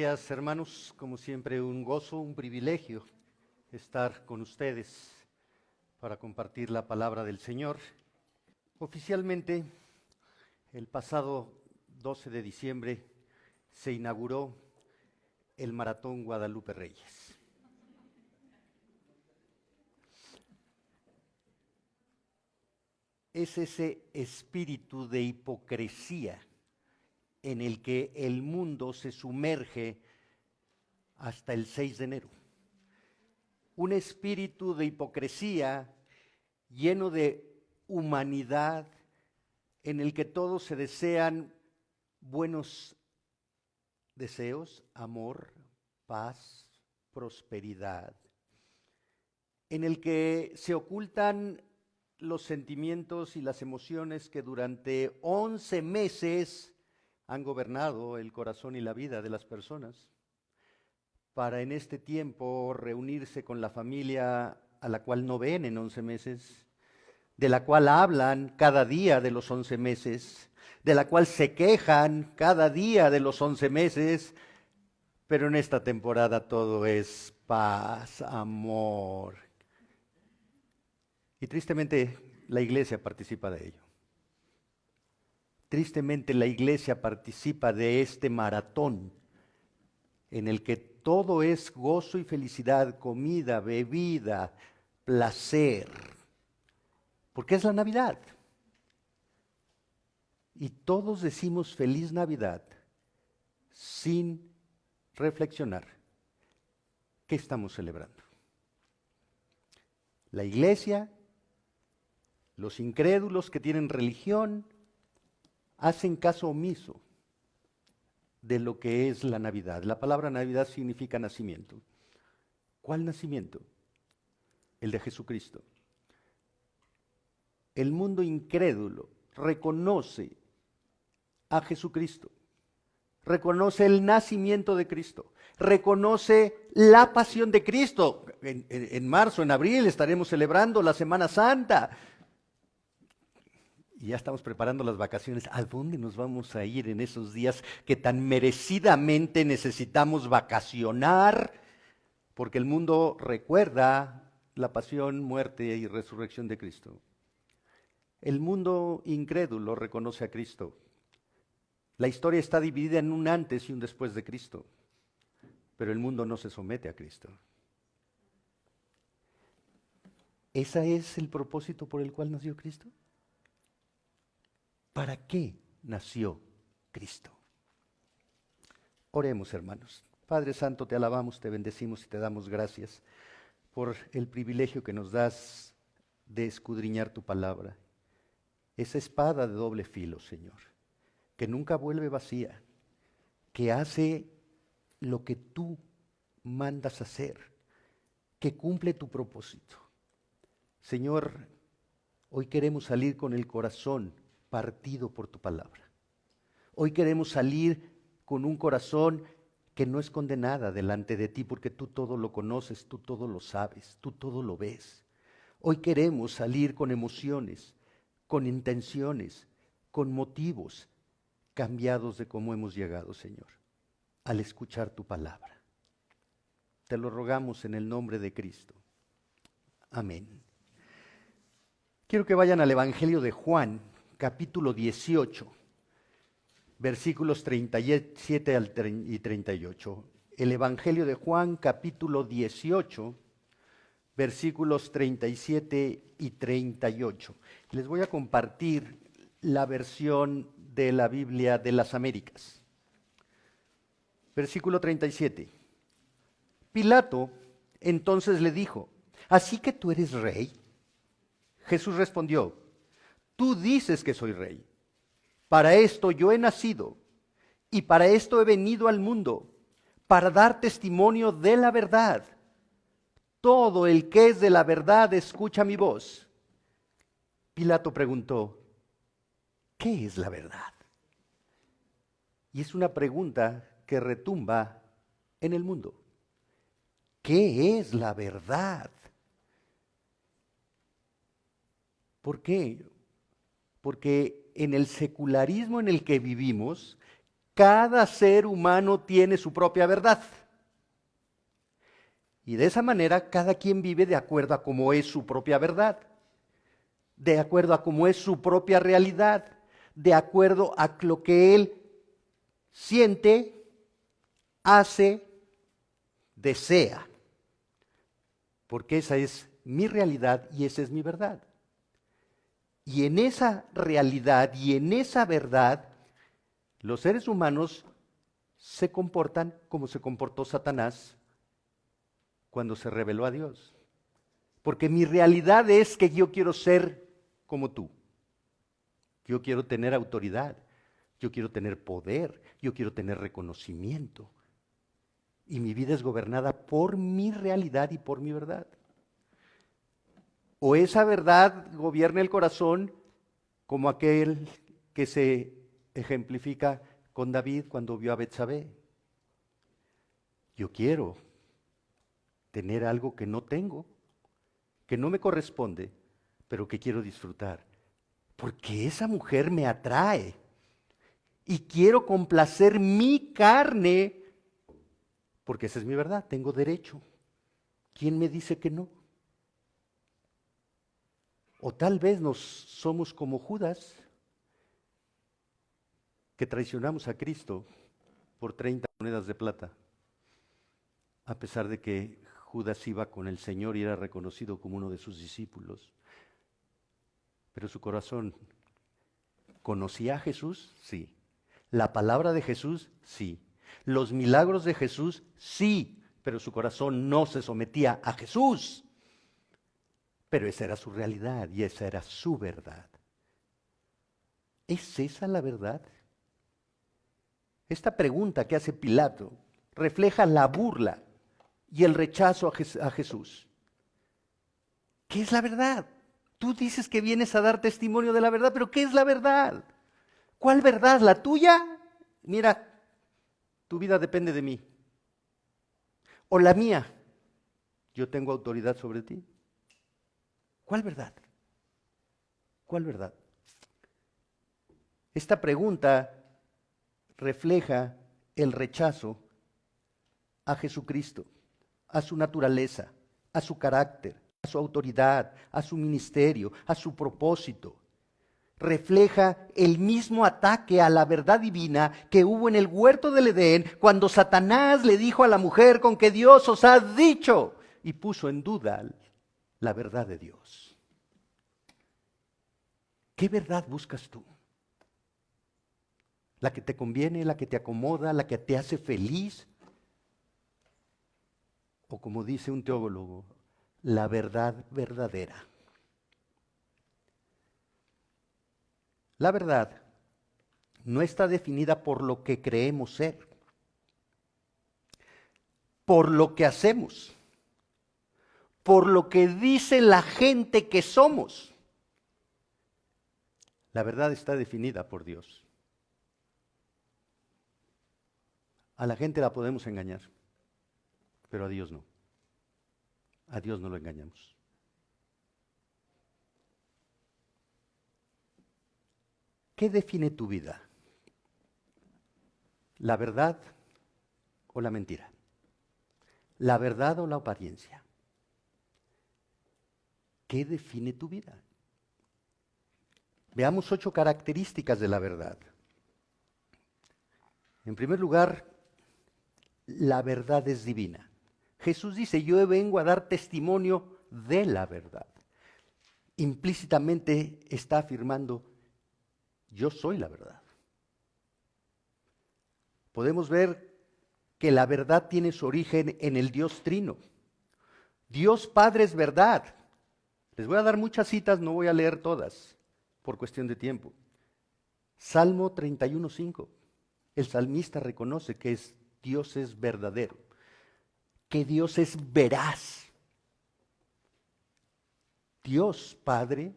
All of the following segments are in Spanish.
días, hermanos. Como siempre, un gozo, un privilegio estar con ustedes para compartir la palabra del Señor. Oficialmente, el pasado 12 de diciembre se inauguró el Maratón Guadalupe Reyes. Es ese espíritu de hipocresía en el que el mundo se sumerge hasta el 6 de enero. Un espíritu de hipocresía lleno de humanidad, en el que todos se desean buenos deseos, amor, paz, prosperidad, en el que se ocultan los sentimientos y las emociones que durante 11 meses han gobernado el corazón y la vida de las personas, para en este tiempo reunirse con la familia a la cual no ven en 11 meses, de la cual hablan cada día de los 11 meses, de la cual se quejan cada día de los 11 meses, pero en esta temporada todo es paz, amor. Y tristemente la iglesia participa de ello. Tristemente la iglesia participa de este maratón en el que todo es gozo y felicidad, comida, bebida, placer, porque es la Navidad. Y todos decimos feliz Navidad sin reflexionar qué estamos celebrando. La iglesia, los incrédulos que tienen religión, hacen caso omiso de lo que es la Navidad. La palabra Navidad significa nacimiento. ¿Cuál nacimiento? El de Jesucristo. El mundo incrédulo reconoce a Jesucristo, reconoce el nacimiento de Cristo, reconoce la pasión de Cristo. En marzo, en abril estaremos celebrando la Semana Santa. Y ya estamos preparando las vacaciones. ¿A dónde nos vamos a ir en esos días que tan merecidamente necesitamos vacacionar? Porque el mundo recuerda la pasión, muerte y resurrección de Cristo. El mundo incrédulo reconoce a Cristo. La historia está dividida en un antes y un después de Cristo, pero el mundo no se somete a Cristo. ¿Ese es el propósito por el cual nació Cristo? ¿Para qué nació Cristo? Oremos, hermanos. Padre Santo, te alabamos, te bendecimos y te damos gracias por el privilegio que nos das de escudriñar tu palabra. Esa espada de doble filo, Señor, que nunca vuelve vacía, que hace lo que tú mandas hacer, que cumple tu propósito. Señor, hoy queremos salir con el corazón partido por tu palabra. Hoy queremos salir con un corazón que no esconde nada delante de ti, porque tú todo lo conoces, tú todo lo sabes, tú todo lo ves. Hoy queremos salir con emociones, con intenciones, con motivos cambiados de cómo hemos llegado, Señor, al escuchar tu palabra. Te lo rogamos en el nombre de Cristo. Amén. Quiero que vayan al Evangelio de Juan, capítulo 18, versículos 37 y 38. El Evangelio de Juan, capítulo 18, versículos 37 y 38. Les voy a compartir la versión de la Biblia de las Américas. Versículo 37. Pilato entonces le dijo: ¿así que tú eres rey? Jesús respondió: tú dices que soy rey. Para esto yo he nacido y para esto he venido al mundo, para dar testimonio de la verdad. Todo el que es de la verdad escucha mi voz. Pilato preguntó: ¿qué es la verdad? Y es una pregunta que retumba en el mundo. ¿Qué es la verdad? ¿Por qué? Porque en el secularismo en el que vivimos, Cada ser humano tiene su propia verdad. Y de esa manera cada quien vive de acuerdo a cómo es su propia verdad, de acuerdo a cómo es su propia realidad, de acuerdo a lo que él siente, hace, desea. Porque esa es mi realidad y esa es mi verdad. Y en esa realidad y en esa verdad, los seres humanos se comportan como se comportó Satanás cuando se rebeló a Dios. Porque mi realidad es que yo quiero ser como tú. Yo quiero tener autoridad, yo quiero tener poder, yo quiero tener reconocimiento. Y mi vida es gobernada por mi realidad y por mi verdad. O esa verdad gobierna el corazón como aquel que se ejemplifica con David cuando vio a Betsabé. Yo quiero tener algo que no tengo, que no me corresponde, pero que quiero disfrutar. Porque esa mujer me atrae y quiero complacer mi carne, porque esa es mi verdad, tengo derecho. ¿Quién me dice que no? O tal vez somos como Judas, que traicionamos a Cristo por 30 monedas de plata, a pesar de que Judas iba con el Señor y era reconocido como uno de sus discípulos. Pero su corazón, ¿conocía a Jesús? Sí. ¿La palabra de Jesús? Sí. ¿Los milagros de Jesús? Sí. Pero su corazón no se sometía a Jesús. Pero esa era su realidad y esa era su verdad. ¿Es esa la verdad? Esta pregunta que hace Pilato refleja la burla y el rechazo a Jesús. ¿Qué es la verdad? Tú dices que vienes a dar testimonio de la verdad, pero ¿qué es la verdad? ¿Cuál verdad? ¿La tuya? Mira, tu vida depende de mí. ¿O la mía? Yo tengo autoridad sobre ti. ¿Cuál verdad? ¿Cuál verdad? Esta pregunta refleja el rechazo a Jesucristo, a su naturaleza, a su carácter, a su autoridad, a su ministerio, a su propósito. Refleja el mismo ataque a la verdad divina que hubo en el huerto del Edén cuando Satanás le dijo a la mujer: con que Dios os ha dicho, y puso en duda la verdad de Dios. ¿Qué verdad buscas tú? ¿La que te conviene, la que te acomoda, la que te hace feliz? O como dice un teólogo, la verdad verdadera. La verdad no está definida por lo que creemos ser, por lo que hacemos, por lo que dice la gente que somos. La verdad está definida por Dios. A la gente la podemos engañar, pero a Dios no. A Dios no lo engañamos. ¿Qué define tu vida? ¿La verdad o la mentira? ¿La verdad o la apariencia? ¿Qué define tu vida? Veamos 8 características de la verdad. En primer lugar, la verdad es divina. Jesús dice: yo vengo a dar testimonio de la verdad. Implícitamente está afirmando: yo soy la verdad. Podemos ver que la verdad tiene su origen en el Dios Trino. Dios Padre es verdad. Les voy a dar muchas citas, no voy a leer todas por cuestión de tiempo. Salmo 31:5. El salmista reconoce que Dios es verdadero, que Dios es veraz. Dios Padre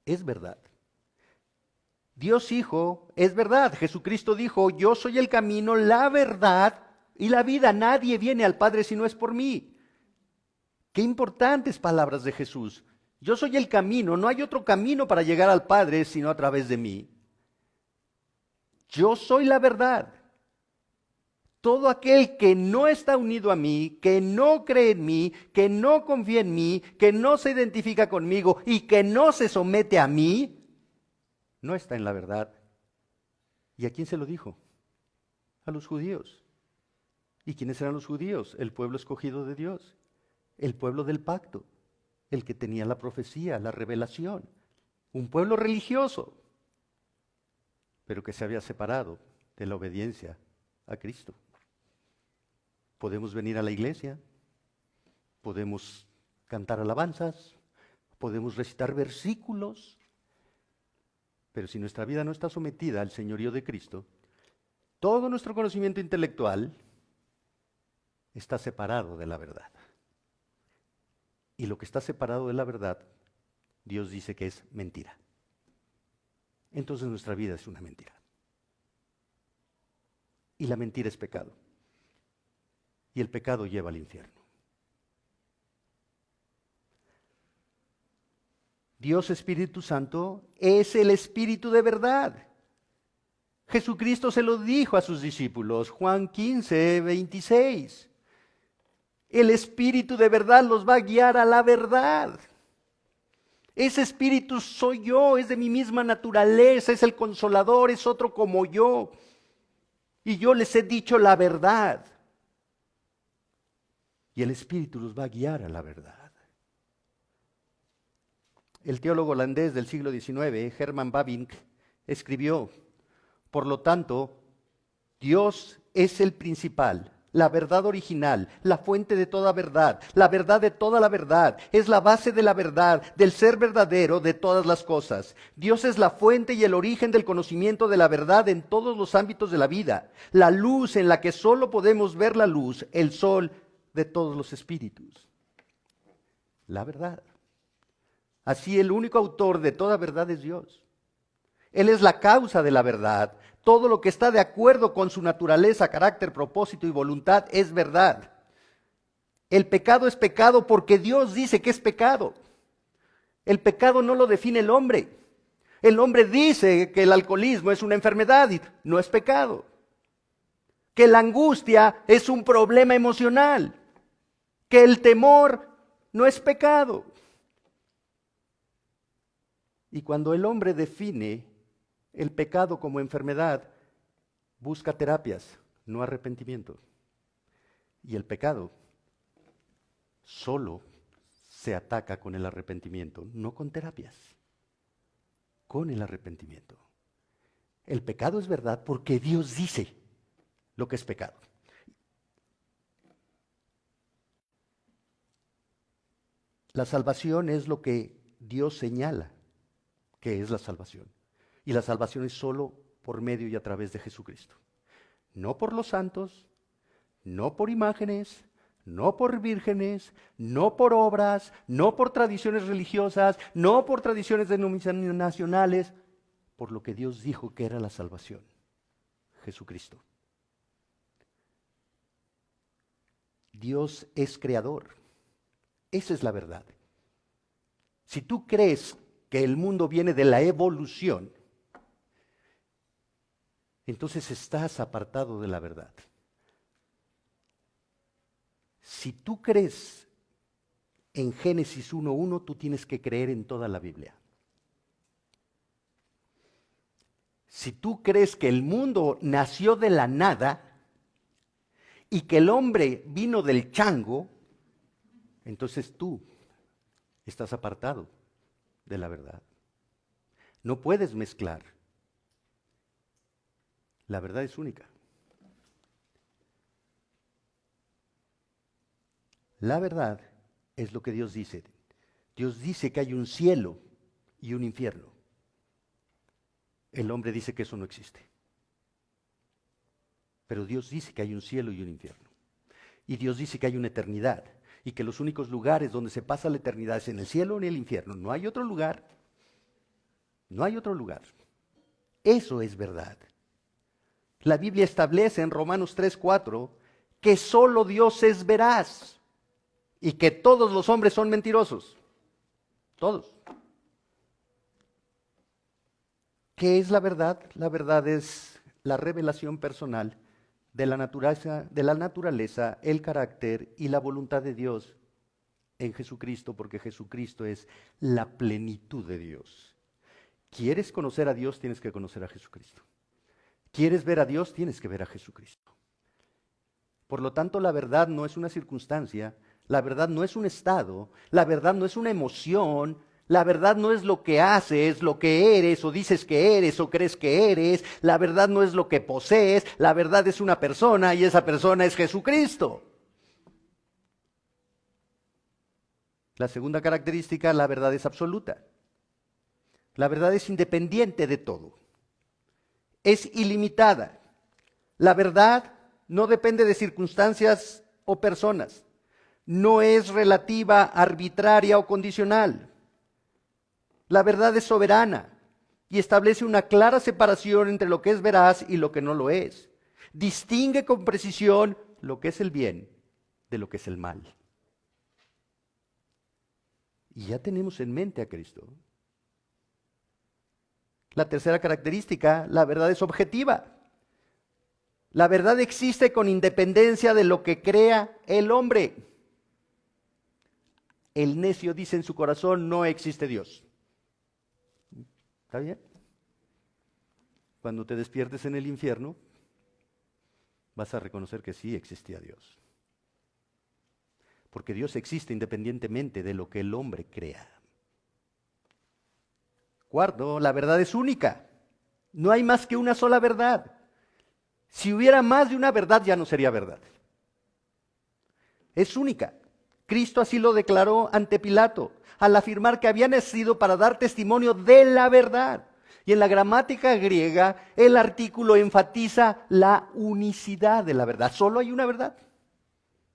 es verdad. Dios Hijo es verdad. Jesucristo dijo: yo soy el camino, la verdad y la vida. Nadie viene al Padre si no es por mí. Qué importantes palabras de Jesús. Yo soy el camino, no hay otro camino para llegar al Padre sino a través de mí. Yo soy la verdad. Todo aquel que no está unido a mí, que no cree en mí, que no confía en mí, que no se identifica conmigo y que no se somete a mí, no está en la verdad. ¿Y a quién se lo dijo? A los judíos. ¿Y quiénes eran los judíos? El pueblo escogido de Dios, el pueblo del pacto, el que tenía la profecía, la revelación, un pueblo religioso, pero que se había separado de la obediencia a Cristo. Podemos venir a la iglesia, podemos cantar alabanzas, podemos recitar versículos, pero si nuestra vida no está sometida al señorío de Cristo, todo nuestro conocimiento intelectual está separado de la verdad. Y lo que está separado de la verdad, Dios dice que es mentira. Entonces nuestra vida es una mentira. Y la mentira es pecado. Y el pecado lleva al infierno. Dios Espíritu Santo es el Espíritu de verdad. Jesucristo se lo dijo a sus discípulos, Juan 15, 26. El Espíritu de verdad los va a guiar a la verdad. Ese Espíritu soy yo, es de mi misma naturaleza, es el Consolador, es otro como yo. Y yo les he dicho la verdad. Y el Espíritu los va a guiar a la verdad. El teólogo holandés del siglo XIX, Herman Bavinck, escribió: por lo tanto, Dios es el principal, la verdad original, la fuente de toda verdad, la verdad de toda la verdad, es la base de la verdad, del ser verdadero de todas las cosas. Dios es la fuente y el origen del conocimiento de la verdad en todos los ámbitos de la vida, la luz en la que solo podemos ver la luz, el sol de todos los espíritus. La verdad. Así el único autor de toda verdad es Dios. Él es la causa de la verdad. Todo lo que está de acuerdo con su naturaleza, carácter, propósito y voluntad es verdad. El pecado es pecado porque Dios dice que es pecado. El pecado no lo define el hombre. El hombre dice que el alcoholismo es una enfermedad y no es pecado. Que la angustia es un problema emocional. Que el temor no es pecado. Y cuando el hombre define el pecado como enfermedad, busca terapias, no arrepentimiento. Y el pecado solo se ataca con el arrepentimiento, no con terapias, con el arrepentimiento. El pecado es verdad porque Dios dice lo que es pecado. La salvación es lo que Dios señala que es la salvación. Y la salvación es solo por medio y a través de Jesucristo. No por los santos, no por imágenes, no por vírgenes, no por obras, no por tradiciones religiosas, no por tradiciones denominacionales, por lo que Dios dijo que era la salvación, Jesucristo. Dios es creador. Esa es la verdad. Si tú crees que el mundo viene de la evolución, entonces estás apartado de la verdad. Si tú crees en Génesis 1:1, tú tienes que creer en toda la Biblia. Si tú crees que el mundo nació de la nada y que el hombre vino del chango, entonces tú estás apartado de la verdad. No puedes mezclar. La verdad es única. La verdad es lo que Dios dice. Dios dice que hay un cielo y un infierno. El hombre dice que eso no existe. Pero Dios dice que hay un cielo y un infierno. Y Dios dice que hay una eternidad. Y que los únicos lugares donde se pasa la eternidad es en el cielo o en el infierno. No hay otro lugar. No hay otro lugar. Eso es verdad. La Biblia establece en Romanos 3:4 que solo Dios es veraz y que todos los hombres son mentirosos. Todos. ¿Qué es la verdad? La verdad es la revelación personal de la naturaleza, el carácter y la voluntad de Dios en Jesucristo, porque Jesucristo es la plenitud de Dios. ¿Quieres conocer a Dios? Tienes que conocer a Jesucristo. ¿Quieres ver a Dios? Tienes que ver a Jesucristo. Por lo tanto, la verdad no es una circunstancia, la verdad no es un estado, la verdad no es una emoción, la verdad no es lo que haces, lo que eres, o dices que eres, o crees que eres, la verdad no es lo que posees, la verdad es una persona y esa persona es Jesucristo. La segunda característica, la verdad es absoluta. La verdad es independiente de todo. Es ilimitada. La verdad no depende de circunstancias o personas. No es relativa, arbitraria o condicional. La verdad es soberana y establece una clara separación entre lo que es veraz y lo que no lo es. Distingue con precisión lo que es el bien de lo que es el mal. Y ya tenemos en mente a Cristo. La tercera característica, la verdad es objetiva. La verdad existe con independencia de lo que crea el hombre. El necio dice en su corazón, no existe Dios. ¿Está bien? Cuando te despiertes en el infierno, vas a reconocer que sí existía Dios. Porque Dios existe independientemente de lo que el hombre crea. Cuarto, la verdad es única. No hay más que una sola verdad. Si hubiera más de una verdad, ya no sería verdad. Es única. Cristo así lo declaró ante Pilato, al afirmar que había nacido para dar testimonio de la verdad. Y en la gramática griega, el artículo enfatiza la unicidad de la verdad. Solo hay una verdad.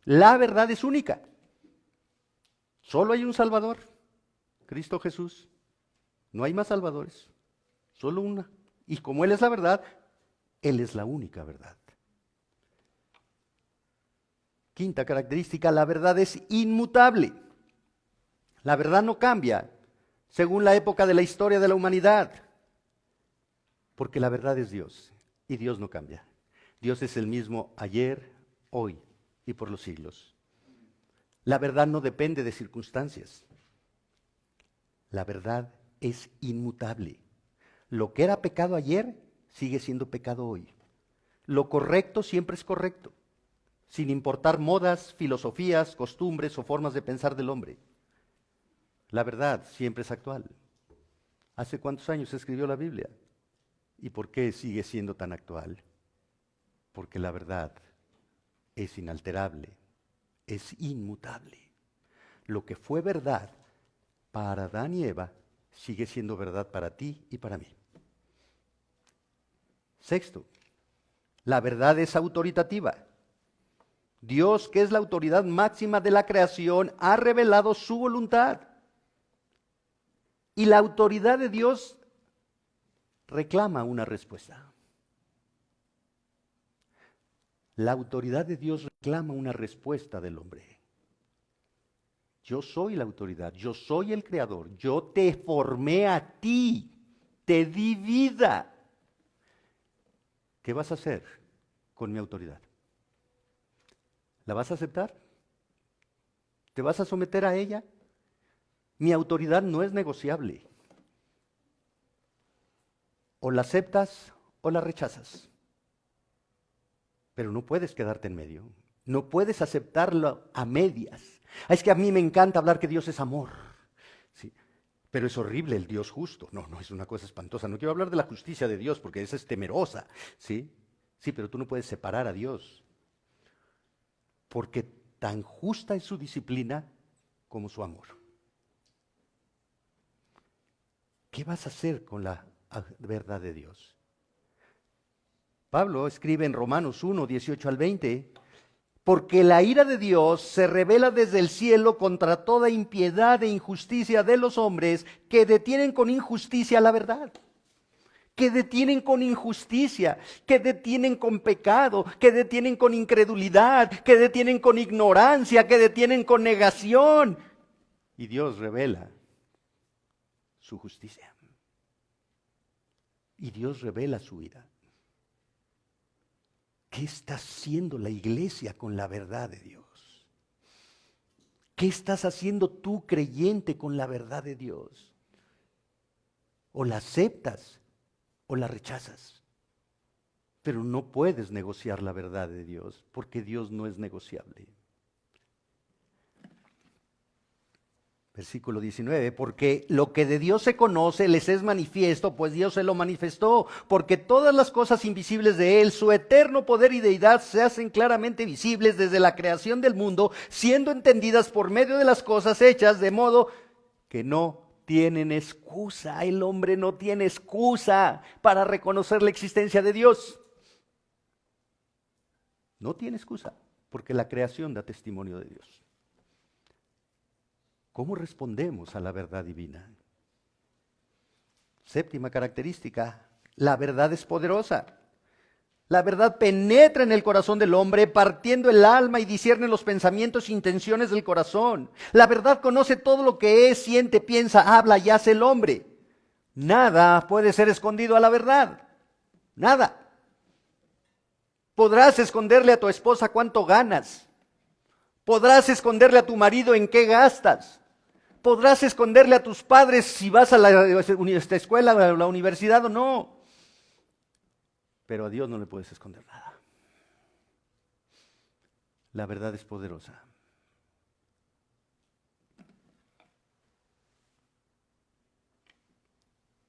La verdad es única. Solo hay un Salvador, Cristo Jesús. No hay más salvadores, solo una. Y como Él es la verdad, Él es la única verdad. Quinta característica, la verdad es inmutable. La verdad no cambia según la época de la historia de la humanidad, porque la verdad es Dios y Dios no cambia. Dios es el mismo ayer, hoy y por los siglos. La verdad no depende de circunstancias. La verdad es inmutable. Lo que era pecado ayer sigue siendo pecado hoy. Lo correcto siempre es correcto, sin importar modas, filosofías, costumbres o formas de pensar del hombre. La verdad siempre es actual. ¿Hace cuántos años se escribió la Biblia? ¿Y por qué sigue siendo tan actual? Porque la verdad es inalterable, es inmutable. Lo que fue verdad para Adán y Eva sigue siendo verdad para ti y para mí. Sexto, la verdad es autoritativa. Dios, que es la autoridad máxima de la creación, ha revelado su voluntad. Y la autoridad de Dios reclama una respuesta. La autoridad de Dios reclama una respuesta del hombre. Yo soy la autoridad, yo soy el creador, yo te formé a ti, te di vida. ¿Qué vas a hacer con mi autoridad? ¿La vas a aceptar? ¿Te vas a someter a ella? Mi autoridad no es negociable. O la aceptas o la rechazas. Pero no puedes quedarte en medio. No puedes aceptarlo a medias. Es que a mí me encanta hablar que Dios es amor. Sí, pero es horrible el Dios justo. No, es una cosa espantosa. No quiero hablar de la justicia de Dios porque esa es temerosa. Sí, pero tú no puedes separar a Dios. Porque tan justa es su disciplina como su amor. ¿Qué vas a hacer con la verdad de Dios? Pablo escribe en Romanos 1, 18 al 20, porque la ira de Dios se revela desde el cielo contra toda impiedad e injusticia de los hombres que detienen con injusticia la verdad. Que detienen con injusticia, que detienen con pecado, que detienen con incredulidad, que detienen con ignorancia, que detienen con negación. Y Dios revela su justicia. Y Dios revela su ira. ¿qué está haciendo la iglesia con la verdad de Dios? ¿Qué estás haciendo tú, creyente, con la verdad de Dios? O la aceptas o la rechazas. Pero no puedes negociar la verdad de Dios, porque Dios no es negociable. Versículo 19, porque lo que de Dios se conoce les es manifiesto, pues Dios se lo manifestó, porque todas las cosas invisibles de Él, su eterno poder y deidad, se hacen claramente visibles desde la creación del mundo, siendo entendidas por medio de las cosas hechas, de modo que no tienen excusa. El hombre no tiene excusa para reconocer la existencia de Dios. No tiene excusa, porque la creación da testimonio de Dios. ¿Cómo respondemos a la verdad divina? Séptima característica, la verdad es poderosa. La verdad penetra en el corazón del hombre, partiendo el alma y discierne los pensamientos e intenciones del corazón. La verdad conoce todo lo que es, siente, piensa, habla y hace el hombre. Nada puede ser escondido a la verdad. Nada. Podrás esconderle a tu esposa cuánto ganas. Podrás esconderle a tu marido en qué gastas. Podrás esconderle a tus padres si vas a la escuela, a la universidad o no. Pero a Dios no le puedes esconder nada. La verdad es poderosa.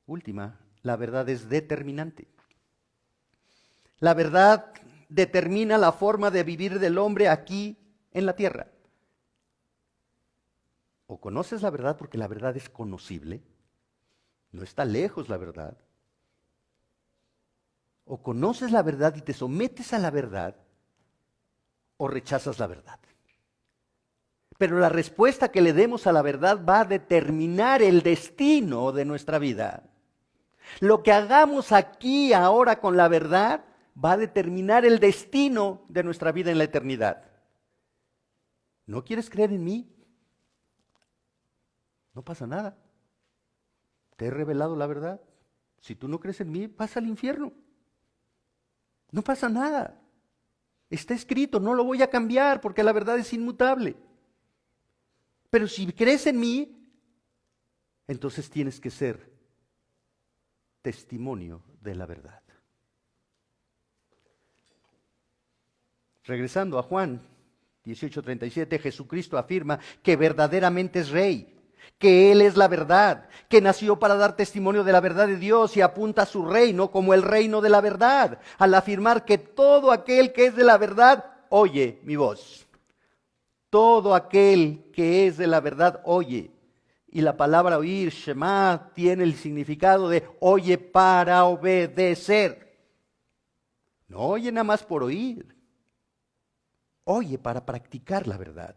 Última, la verdad es determinante. La verdad determina la forma de vivir del hombre aquí en la tierra. O conoces la verdad porque la verdad es conocible, no está lejos la verdad. O conoces la verdad y te sometes a la verdad, o rechazas la verdad. Pero la respuesta que le demos a la verdad va a determinar el destino de nuestra vida. Lo que hagamos aquí ahora con la verdad va a determinar el destino de nuestra vida en la eternidad. ¿No quieres creer en mí? No pasa nada. Te he revelado la verdad. Si tú no crees en mí, vas al infierno. No pasa nada. Está escrito, no lo voy a cambiar porque la verdad es inmutable. Pero si crees en mí, entonces tienes que ser testimonio de la verdad. Regresando a Juan 18:37, Jesucristo afirma que verdaderamente es Rey, que Él es la verdad, que nació para dar testimonio de la verdad de Dios y apunta a su reino como el reino de la verdad, al afirmar que todo aquel que es de la verdad oye mi voz. Todo aquel que es de la verdad oye. Y la palabra oír, Shema, tiene el significado de oye para obedecer. No oye nada más por oír. Oye para practicar la verdad.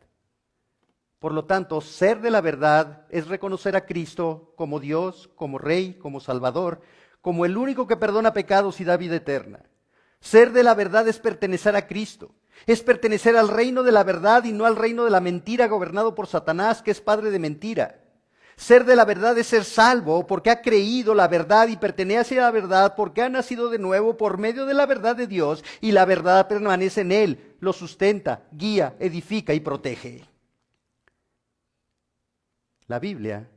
Por lo tanto, ser de la verdad es reconocer a Cristo como Dios, como Rey, como Salvador, como el único que perdona pecados y da vida eterna. Ser de la verdad es pertenecer a Cristo, es pertenecer al reino de la verdad y no al reino de la mentira gobernado por Satanás, que es padre de mentira. Ser de la verdad es ser salvo porque ha creído la verdad y pertenece a la verdad porque ha nacido de nuevo por medio de la verdad de Dios y la verdad permanece en él, lo sustenta, guía, edifica y protege. La Biblia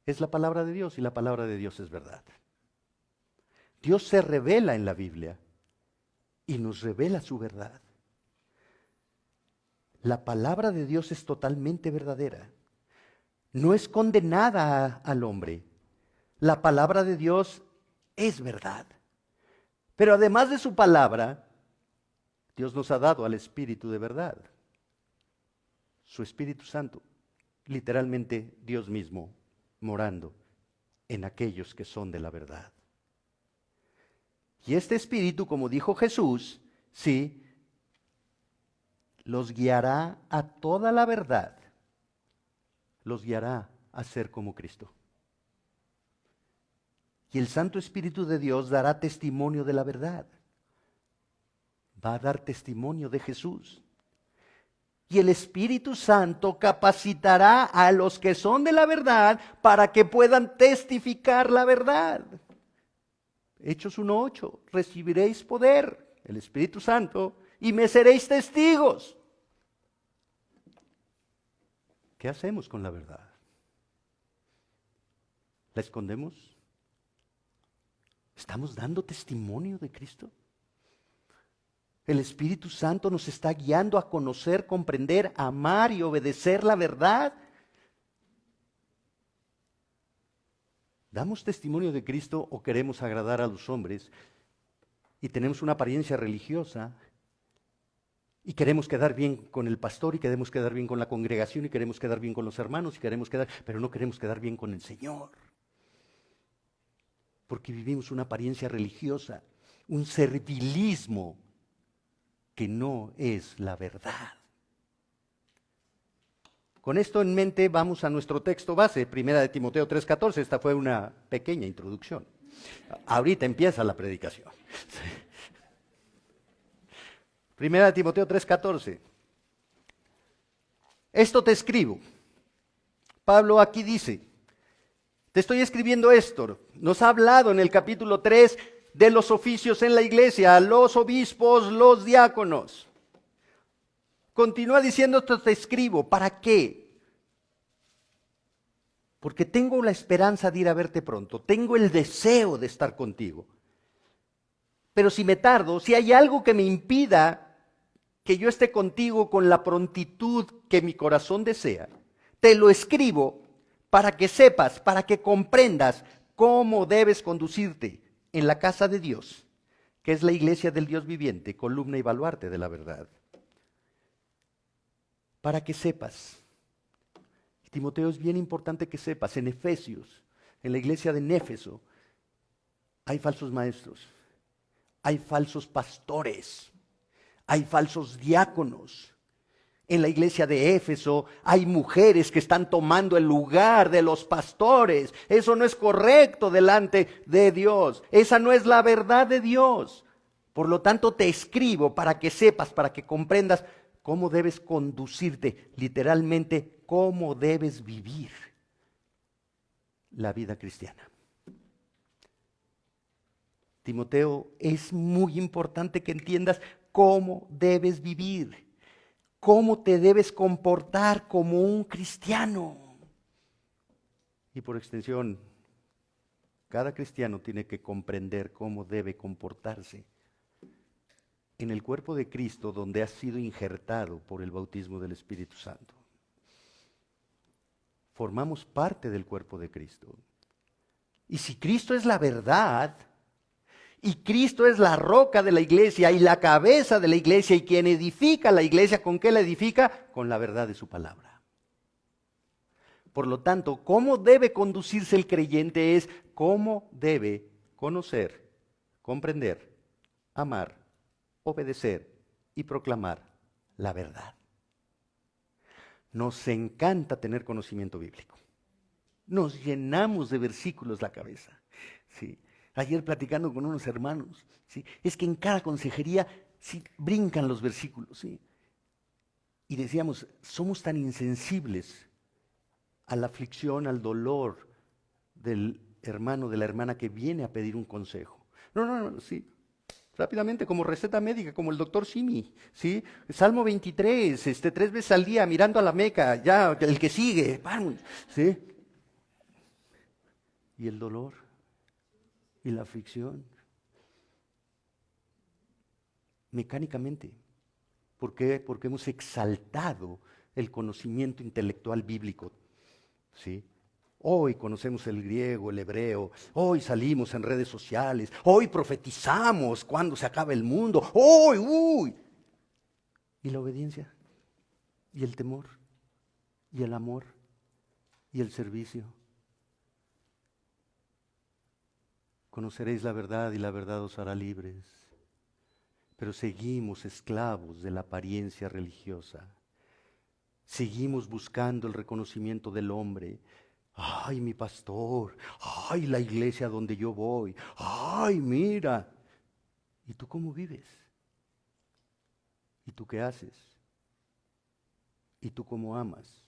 es la palabra de Dios y la palabra de Dios es verdad. Dios se revela en la Biblia y nos revela su verdad. La palabra de Dios es totalmente verdadera. No es condenada al hombre. La palabra de Dios es verdad. Pero además de su palabra, Dios nos ha dado al Espíritu de verdad. Su Espíritu Santo. Literalmente Dios mismo morando en aquellos que son de la verdad. Y este Espíritu, como dijo Jesús, sí, los guiará a toda la verdad. Los guiará a ser como Cristo. Y el Santo Espíritu de Dios dará testimonio de la verdad. Va a dar testimonio de Jesús. Y el Espíritu Santo capacitará a los que son de la verdad para que puedan testificar la verdad. Hechos 1:8, recibiréis poder el Espíritu Santo, y me seréis testigos. ¿Qué hacemos con la verdad? ¿La escondemos? ¿Estamos dando testimonio de Cristo? El Espíritu Santo nos está guiando a conocer, comprender, amar y obedecer la verdad. ¿Damos testimonio de Cristo o queremos agradar a los hombres y tenemos una apariencia religiosa y queremos quedar bien con el pastor y queremos quedar bien con la congregación y queremos quedar bien con los hermanos pero no queremos quedar bien con el Señor? Porque vivimos una apariencia religiosa, un servilismo que no es la verdad. Con esto en mente vamos a nuestro texto base, 1 Timoteo 3:14. Esta fue una pequeña introducción. Ahorita empieza la predicación. 1 Timoteo 3:14. Esto te escribo. Pablo aquí dice, te estoy escribiendo esto. Nos ha hablado en el capítulo 3 de los oficios en la iglesia, los obispos, los diáconos. Continúa diciendo, esto te escribo. ¿Para qué? Porque tengo la esperanza de ir a verte pronto. Tengo el deseo de estar contigo. Pero si me tardo, si hay algo que me impida que yo esté contigo con la prontitud que mi corazón desea, te lo escribo para que sepas, para que comprendas cómo debes conducirte en la casa de Dios, que es la iglesia del Dios viviente, columna y baluarte de la verdad. Para que sepas. Timoteo, es bien importante que sepas, en Efesios, en la iglesia de Éfeso, hay falsos maestros, hay falsos pastores, hay falsos diáconos. En la iglesia de Éfeso hay mujeres que están tomando el lugar de los pastores. Eso no es correcto delante de Dios. Esa no es la verdad de Dios. Por lo tanto, te escribo para que sepas, para que comprendas cómo debes conducirte, literalmente, cómo debes vivir la vida cristiana. Timoteo, es muy importante que entiendas cómo debes vivir. ¿Cómo te debes comportar como un cristiano? Y por extensión, cada cristiano tiene que comprender cómo debe comportarse en el cuerpo de Cristo, donde ha sido injertado por el bautismo del Espíritu Santo. Formamos parte del cuerpo de Cristo. Y si Cristo es la verdad, y Cristo es la roca de la iglesia y la cabeza de la iglesia, y quien edifica la iglesia, ¿con qué la edifica? Con la verdad de su palabra. Por lo tanto, cómo debe conducirse el creyente es cómo debe conocer, comprender, amar, obedecer y proclamar la verdad. Nos encanta tener conocimiento bíblico. Nos llenamos de versículos la cabeza. Sí. Ayer platicando con unos hermanos, ¿sí? Es que en cada consejería sí, brincan los versículos. ¿Sí? Y decíamos, somos tan insensibles a la aflicción, al dolor del hermano, de la hermana que viene a pedir un consejo. No, sí. Rápidamente, como receta médica, como el doctor Simi, ¿sí? Salmo 23, 3 veces al día, mirando a la Meca, ya, el que sigue, vamos, ¿sí? Y el dolor, y la aflicción, mecánicamente. ¿Por qué? Porque hemos exaltado el conocimiento intelectual bíblico, ¿sí? Hoy conocemos el griego, el hebreo, hoy salimos en redes sociales, hoy profetizamos cuando se acaba el mundo, hoy, uy. ¿Y la obediencia? ¿Y el temor? ¿Y el amor? ¿Y el servicio? Conoceréis la verdad y la verdad os hará libres. Pero seguimos esclavos de la apariencia religiosa. Seguimos buscando el reconocimiento del hombre. Ay, mi pastor. Ay, la iglesia donde yo voy. Ay, mira. ¿Y tú cómo vives? ¿Y tú qué haces? ¿Y tú cómo amas?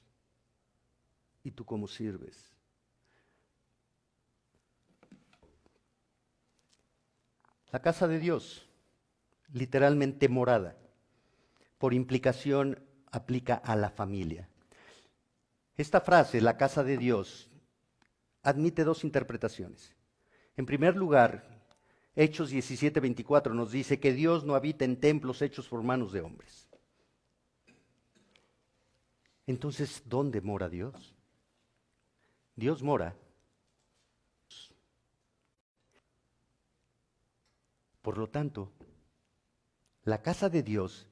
¿Y tú cómo sirves? La casa de Dios literalmente morada. Por implicación aplica a la familia. Esta frase, la casa de Dios, admite dos interpretaciones. En primer lugar, Hechos 17:24 nos dice que Dios no habita en templos hechos por manos de hombres. Entonces, ¿dónde mora Dios? Dios mora. Por lo tanto, la casa de Dios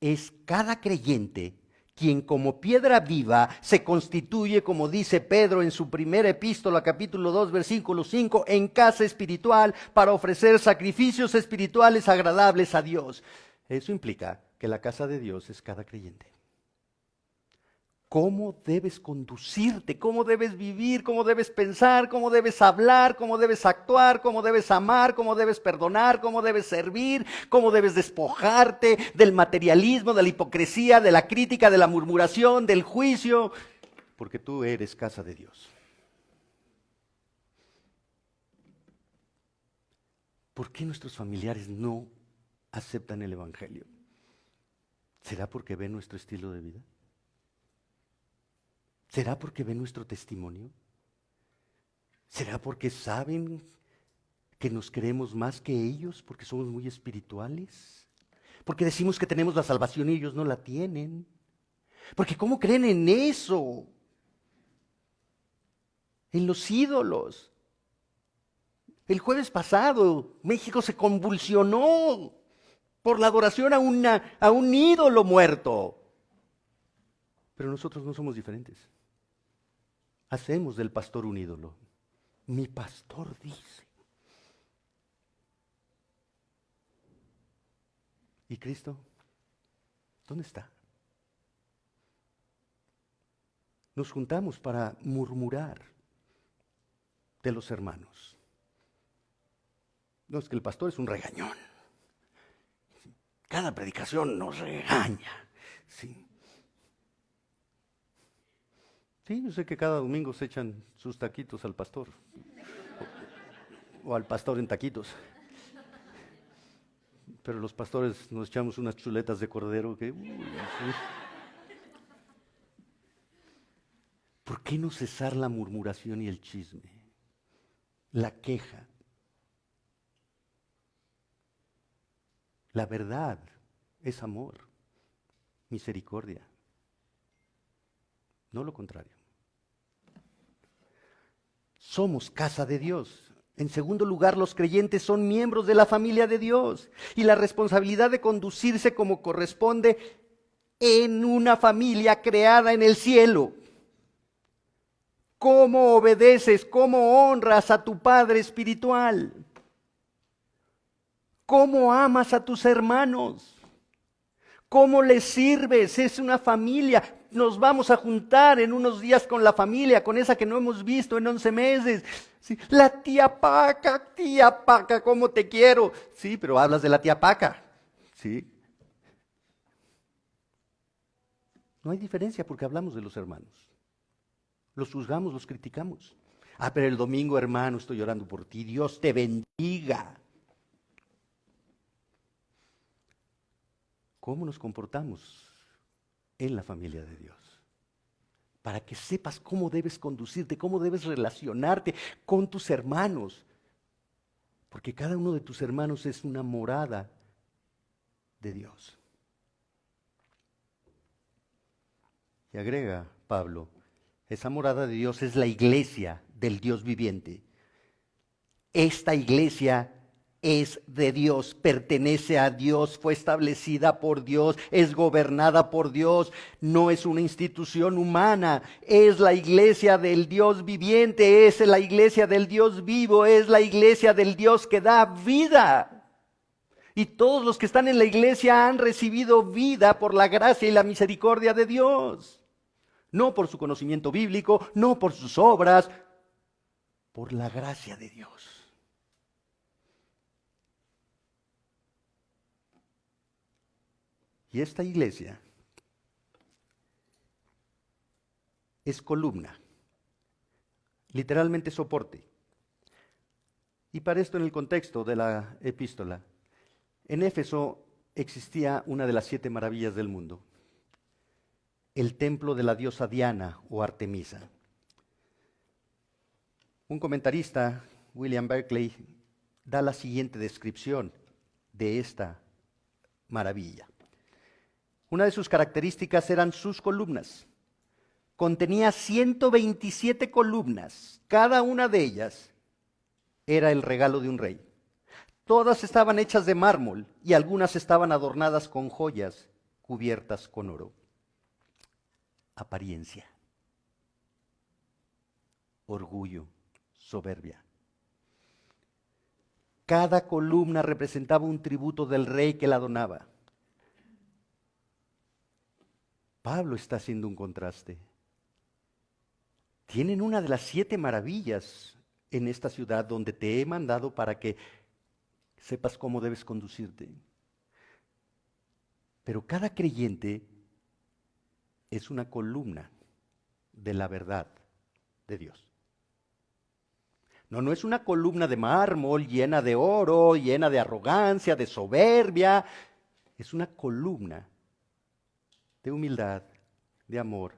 es cada creyente quien como piedra viva se constituye, como dice Pedro en su primera epístola, capítulo 2, versículo 5, en casa espiritual para ofrecer sacrificios espirituales agradables a Dios. Eso implica que la casa de Dios es cada creyente. ¿Cómo debes conducirte? ¿Cómo debes vivir? ¿Cómo debes pensar? ¿Cómo debes hablar? ¿Cómo debes actuar? ¿Cómo debes amar? ¿Cómo debes perdonar? ¿Cómo debes servir? ¿Cómo debes despojarte del materialismo, de la hipocresía, de la crítica, de la murmuración, del juicio? Porque tú eres casa de Dios. ¿Por qué nuestros familiares no aceptan el Evangelio? ¿Será porque ven nuestro estilo de vida? ¿Será porque ven nuestro testimonio? ¿Será porque saben que nos creemos más que ellos, porque somos muy espirituales? Porque decimos que tenemos la salvación y ellos no la tienen. Porque ¿cómo creen en eso? En los ídolos. El jueves pasado México se convulsionó por la adoración a un ídolo muerto. Pero nosotros no somos diferentes. Hacemos del pastor un ídolo. Mi pastor dice. ¿Y Cristo? ¿Dónde está? Nos juntamos para murmurar de los hermanos. No, es que el pastor es un regañón. Cada predicación nos regaña. Sí. Sí, yo sé que cada domingo se echan sus taquitos al pastor. O al pastor en taquitos. Pero los pastores nos echamos unas chuletas de cordero que... sí. ¿Por qué no cesar la murmuración y el chisme? La queja. La verdad es amor, misericordia. No lo contrario. Somos casa de Dios. En segundo lugar, los creyentes son miembros de la familia de Dios y la responsabilidad de conducirse como corresponde en una familia creada en el cielo. ¿Cómo obedeces, cómo honras a tu Padre espiritual? ¿Cómo amas a tus hermanos? ¿Cómo les sirves? Es una familia. Nos vamos a juntar en unos días con la familia, con esa que no hemos visto en 11 meses. Sí, la tía Paca, ¿cómo te quiero? Sí, pero hablas de la tía Paca. Sí. No hay diferencia porque hablamos de los hermanos. Los juzgamos, los criticamos. Ah, pero el domingo, hermano, estoy orando por ti. Dios te bendiga. ¿Cómo nos comportamos en la familia de Dios? Para que sepas cómo debes conducirte, cómo debes relacionarte con tus hermanos. Porque cada uno de tus hermanos es una morada de Dios. Y agrega Pablo, esa morada de Dios es la iglesia del Dios viviente. Esta iglesia es de Dios, pertenece a Dios, fue establecida por Dios, es gobernada por Dios, no es una institución humana, es la iglesia del Dios viviente, es la iglesia del Dios vivo, es la iglesia del Dios que da vida. Y todos los que están en la iglesia han recibido vida por la gracia y la misericordia de Dios. No por su conocimiento bíblico, no por sus obras, por la gracia de Dios. Y esta iglesia es columna, literalmente soporte. Y para esto en el contexto de la epístola, En Éfeso existía una de las 7 maravillas del mundo, el templo de la diosa Diana o Artemisa. Un comentarista, William Berkeley, da la siguiente descripción de esta maravilla. Una de sus características eran sus columnas. Contenía 127 columnas, cada una de ellas era el regalo de un rey. Todas estaban hechas de mármol y algunas estaban adornadas con joyas cubiertas con oro. Apariencia, orgullo, soberbia. Cada columna representaba un tributo del rey que la donaba. Pablo está haciendo un contraste. Tienen una de las 7 maravillas en esta ciudad donde te he mandado para que sepas cómo debes conducirte. Pero cada creyente es una columna de la verdad de Dios. No es una columna de mármol llena de oro, llena de arrogancia, de soberbia. Es una columna de humildad, de amor,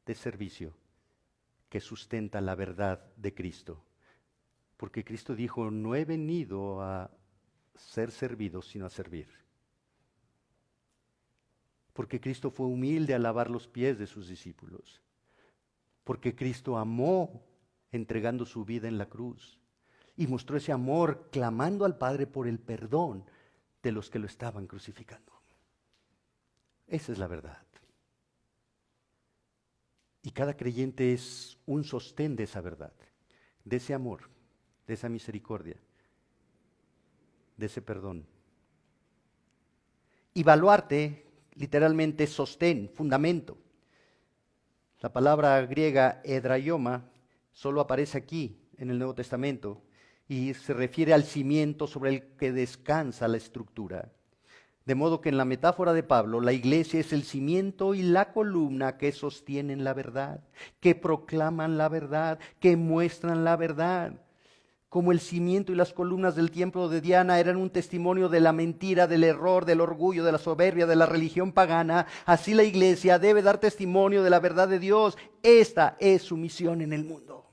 de servicio, que sustenta la verdad de Cristo. Porque Cristo dijo, no he venido a ser servido, sino a servir. Porque Cristo fue humilde a lavar los pies de sus discípulos. Porque Cristo amó entregando su vida en la cruz. Y mostró ese amor clamando al Padre por el perdón de los que lo estaban crucificando. Esa es la verdad. Y cada creyente es un sostén de esa verdad, de ese amor, de esa misericordia, de ese perdón. Y baluarte, literalmente sostén, fundamento. La palabra griega edraioma solo aparece aquí en el Nuevo Testamento y se refiere al cimiento sobre el que descansa la estructura. De modo que en la metáfora de Pablo, la iglesia es el cimiento y la columna que sostienen la verdad, que proclaman la verdad, que muestran la verdad. Como el cimiento y las columnas del templo de Diana eran un testimonio de la mentira, del error, del orgullo, de la soberbia, de la religión pagana, así la iglesia debe dar testimonio de la verdad de Dios. Esta es su misión en el mundo.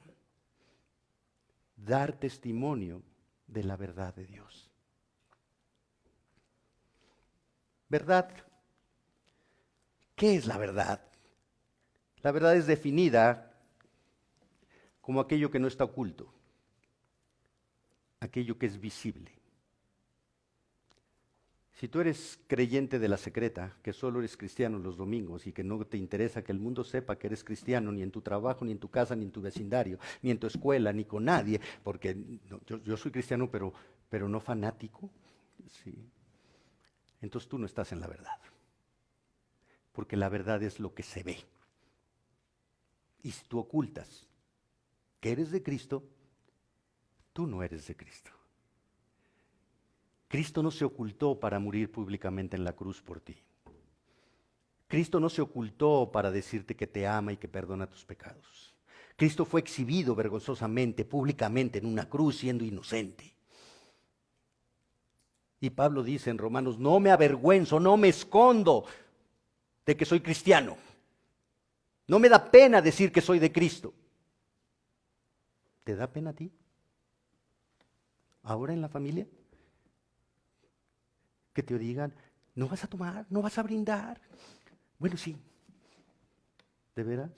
Dar testimonio de la verdad de Dios. ¿Verdad? ¿Qué es la verdad? La verdad es definida como aquello que no está oculto, aquello que es visible. Si tú eres creyente de la secreta, que solo eres cristiano los domingos y que no te interesa que el mundo sepa que eres cristiano ni en tu trabajo, ni en tu casa, ni en tu vecindario, ni en tu escuela, ni con nadie, porque yo soy cristiano pero no fanático, ¿sí? Entonces tú no estás en la verdad, porque la verdad es lo que se ve. Y si tú ocultas que eres de Cristo, tú no eres de Cristo. Cristo no se ocultó para morir públicamente en la cruz por ti. Cristo no se ocultó para decirte que te ama y que perdona tus pecados. Cristo fue exhibido vergonzosamente, públicamente en una cruz siendo inocente. Y Pablo dice en Romanos, no me avergüenzo, no me escondo de que soy cristiano. No me da pena decir que soy de Cristo. ¿Te da pena a ti? ¿Ahora en la familia? Que te digan, no vas a tomar, no vas a brindar. Bueno, sí. ¿De veras?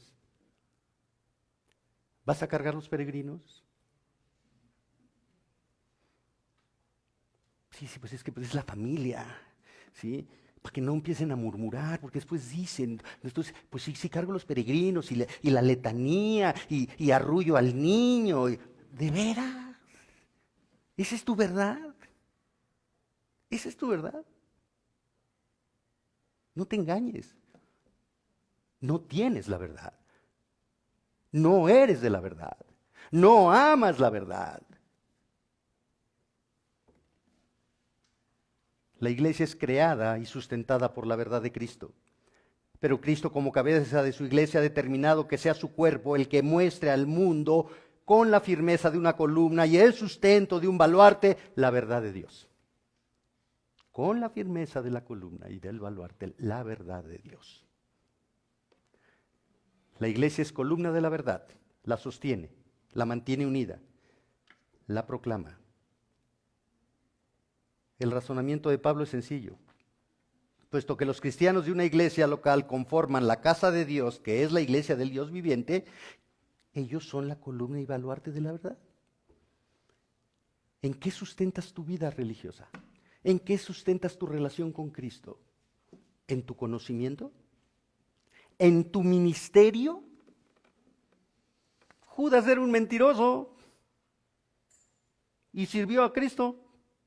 ¿Vas a cargar los peregrinos? Sí, pues es que es la familia, ¿sí? Para que no empiecen a murmurar, porque después dicen, entonces, pues sí cargo los peregrinos y la letanía y arrullo al niño. ¿De veras? ¿Esa es tu verdad? ¿Esa es tu verdad? No te engañes. No tienes la verdad. No eres de la verdad. No amas la verdad. La iglesia es creada y sustentada por la verdad de Cristo. Pero Cristo, como cabeza de su iglesia, ha determinado que sea su cuerpo el que muestre al mundo con la firmeza de una columna y el sustento de un baluarte la verdad de Dios. con la firmeza de la columna y del baluarte, la verdad de Dios. La iglesia es columna de la verdad, la sostiene, la mantiene unida, la proclama. El razonamiento de Pablo es sencillo. Puesto que los cristianos de una iglesia local conforman la casa de Dios, que es la iglesia del Dios viviente, ellos son la columna y baluarte de la verdad. ¿En qué sustentas tu vida religiosa? ¿En qué sustentas tu relación con Cristo? ¿En tu conocimiento? ¿En tu ministerio? Judas era un mentiroso y sirvió a Cristo.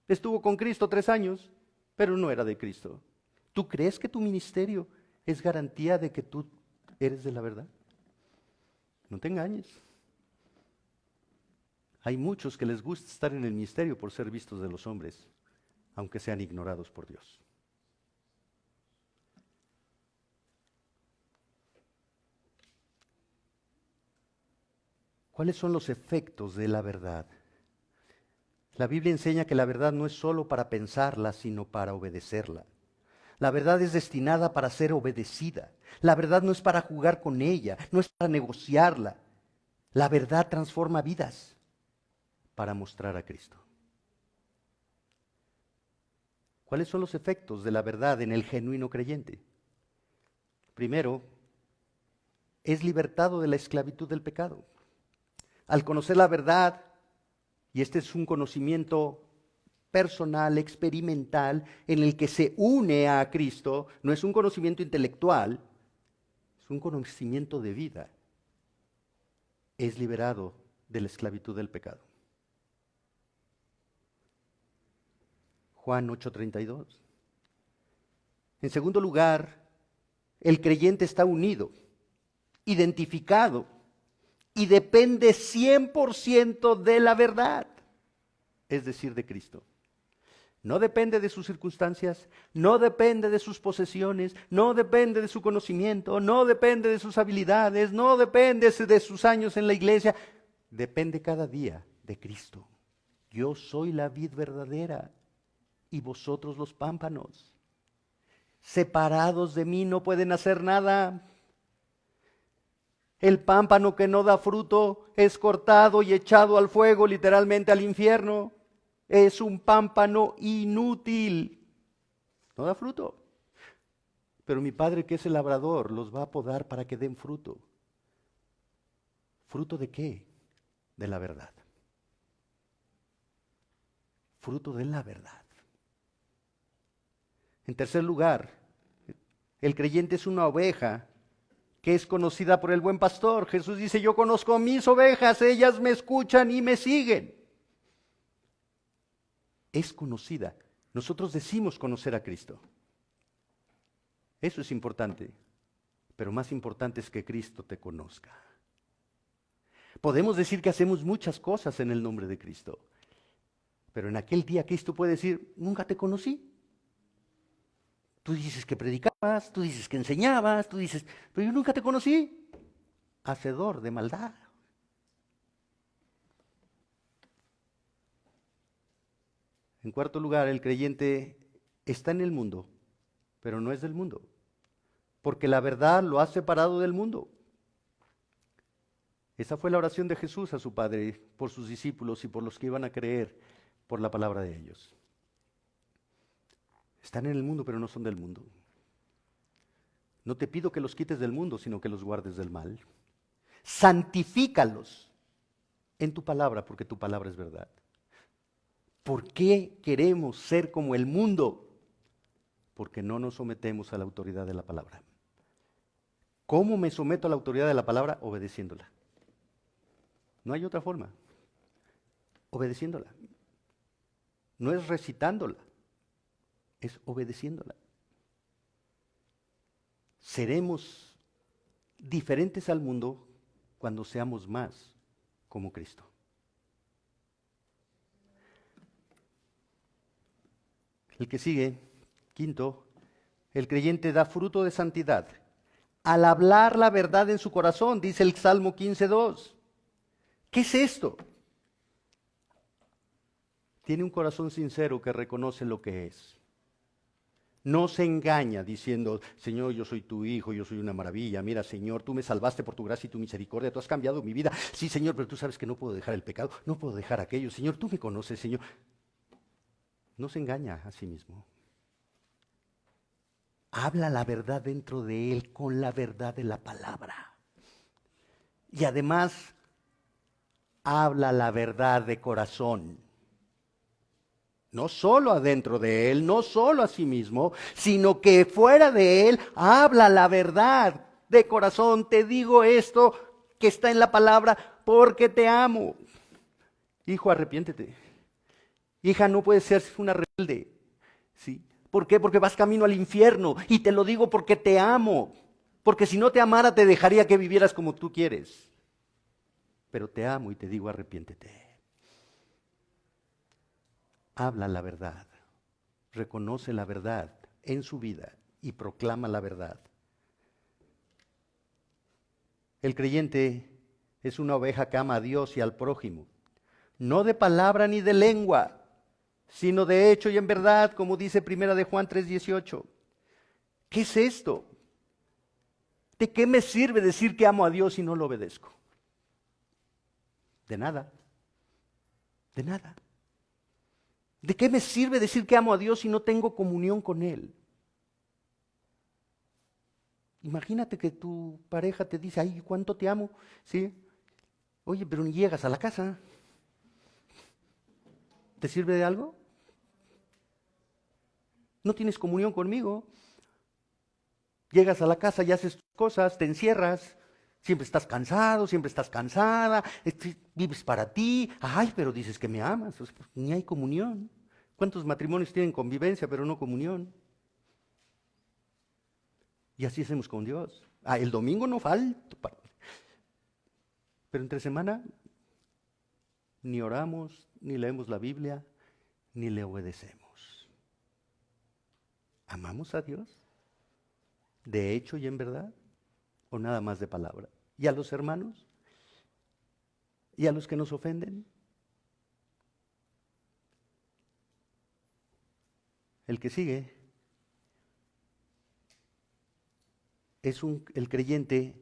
Estuvo con Cristo 3 años, pero no era de Cristo. ¿Tú crees que tu ministerio es garantía de que tú eres de la verdad? No te engañes. Hay muchos que les gusta estar en el ministerio por ser vistos de los hombres, aunque sean ignorados por Dios. ¿Cuáles son los efectos de la verdad? La Biblia enseña que la verdad no es solo para pensarla, sino para obedecerla. La verdad es destinada para ser obedecida. La verdad no es para jugar con ella, no es para negociarla. La verdad transforma vidas para mostrar a Cristo. ¿Cuáles son los efectos de la verdad en el genuino creyente? Primero, es libertado de la esclavitud del pecado. Al conocer la verdad, y este es un conocimiento personal, experimental, en el que se une a Cristo, no es un conocimiento intelectual, es un conocimiento de vida, es liberado de la esclavitud del pecado. Juan 8:32. En segundo lugar, el creyente está unido, identificado y depende 100% de la verdad, es decir, de Cristo. No depende de sus circunstancias, no depende de sus posesiones, no depende de su conocimiento, no depende de sus habilidades, no depende de sus años en la iglesia. Depende cada día de Cristo. Yo soy la vid verdadera y vosotros los pámpanos. Separados de mí no pueden hacer nada. El pámpano que no da fruto es cortado y echado al fuego, literalmente al infierno. Es un pámpano inútil. No da fruto. Pero mi Padre, que es el labrador, los va a podar para que den fruto. ¿Fruto de qué? De la verdad. Fruto de la verdad. En tercer lugar, el creyente es una oveja que es conocida por el buen pastor. Jesús dice, yo conozco a mis ovejas, ellas me escuchan y me siguen. Es conocida. Nosotros decimos conocer a Cristo. Eso es importante, pero más importante es que Cristo te conozca. Podemos decir que hacemos muchas cosas en el nombre de Cristo, pero en aquel día Cristo puede decir, nunca te conocí. Tú dices que predicabas, tú dices que enseñabas, tú dices, pero yo nunca te conocí. Hacedor de maldad. En cuarto lugar, el creyente está en el mundo, pero no es del mundo, porque la verdad lo ha separado del mundo. Esa fue la oración de Jesús a su Padre por sus discípulos y por los que iban a creer por la palabra de ellos. Están en el mundo, pero no son del mundo. No te pido que los quites del mundo, sino que los guardes del mal. Santifícalos en tu palabra, porque tu palabra es verdad. ¿Por qué queremos ser como el mundo? Porque no nos sometemos a la autoridad de la palabra. ¿Cómo me someto a la autoridad de la palabra? Obedeciéndola. No hay otra forma. Obedeciéndola. No es recitándola, es obedeciéndola. Seremos diferentes al mundo cuando seamos más como Cristo. El que sigue, quinto, el creyente da fruto de santidad al hablar la verdad en su corazón, dice el Salmo 15:2. ¿Qué es esto? Tiene un corazón sincero que reconoce lo que es. No se engaña diciendo, Señor, yo soy tu hijo, yo soy una maravilla. Mira, Señor, tú me salvaste por tu gracia y tu misericordia, tú has cambiado mi vida. Sí, Señor, pero tú sabes que no puedo dejar el pecado, no puedo dejar aquello. Señor, tú me conoces, Señor. No se engaña a sí mismo. Habla la verdad dentro de él con la verdad de la palabra. Y además, habla la verdad de corazón. No solo adentro de él, no solo a sí mismo, sino que fuera de él habla la verdad de corazón. Te digo esto que está en la palabra porque te amo. Hijo, arrepiéntete. Hija, no puedes ser una rebelde. ¿Sí? ¿Por qué? Porque vas camino al infierno. Y te lo digo porque te amo. Porque si no te amara, te dejaría que vivieras como tú quieres. Pero te amo y te digo, arrepiéntete. Habla la verdad. Reconoce la verdad en su vida y proclama la verdad. El creyente es una oveja que ama a Dios y al prójimo. No de palabra ni de lengua, sino de hecho y en verdad, como dice Primera de Juan 3:18. ¿Qué es esto? ¿De qué me sirve decir que amo a Dios y no lo obedezco? De nada. De nada. ¿De qué me sirve decir que amo a Dios si no tengo comunión con Él? Imagínate que tu pareja te dice, ay, ¿cuánto te amo? ¿Sí? Oye, pero ni llegas a la casa. ¿Te sirve de algo? No tienes comunión conmigo. Llegas a la casa y haces cosas, te encierras. Siempre estás cansado, siempre estás cansada, vives para ti. Ay, pero dices que me amas. Ni hay comunión. ¿Cuántos matrimonios tienen convivencia pero no comunión? Y así hacemos con Dios. El domingo no falta. Pero entre semana ni oramos, ni leemos la Biblia, ni le obedecemos. ¿Amamos a Dios? ¿De hecho y en verdad? ¿O nada más de palabra? ¿Y a los hermanos? ¿Y a los que nos ofenden? El que sigue es el creyente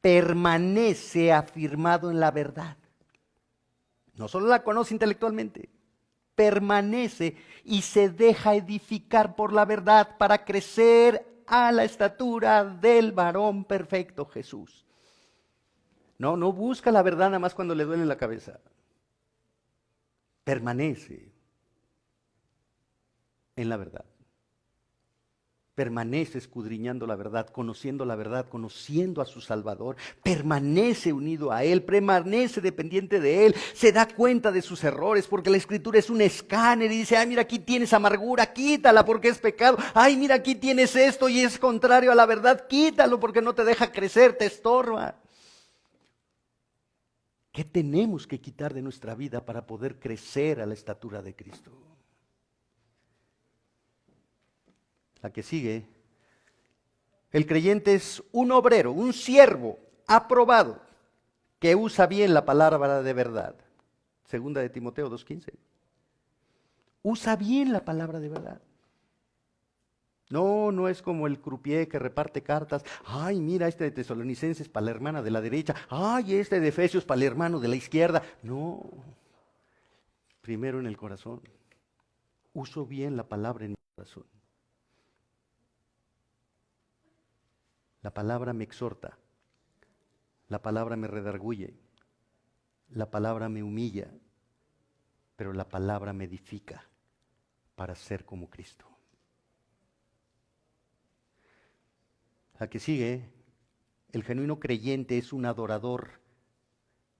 permanece afirmado en la verdad. No solo la conoce intelectualmente, permanece y se deja edificar por la verdad para crecer a la estatura del varón perfecto, Jesús. No busca la verdad nada más cuando le duele la cabeza. Permanece en la verdad. Permanece escudriñando la verdad, conociendo a su Salvador, permanece unido a Él, permanece dependiente de Él, se da cuenta de sus errores, porque la Escritura es un escáner y dice, ay, mira, aquí tienes amargura, quítala porque es pecado, ay, mira, aquí tienes esto y es contrario a la verdad, quítalo porque no te deja crecer, te estorba. ¿Qué tenemos que quitar de nuestra vida para poder crecer a la estatura de Cristo? La que sigue, el creyente es un obrero, un siervo aprobado, que usa bien la palabra de verdad. Segunda de Timoteo 2:15. Usa bien la palabra de verdad. No es como el croupier que reparte cartas. Ay, mira, este de Tesalonicenses para la hermana de la derecha. Ay, este de Efesios para el hermano de la izquierda. No. Primero en el corazón. Uso bien la palabra en mi corazón. La palabra me exhorta, la palabra me redarguye, la palabra me humilla, pero la palabra me edifica para ser como Cristo. La que sigue, el genuino creyente es un adorador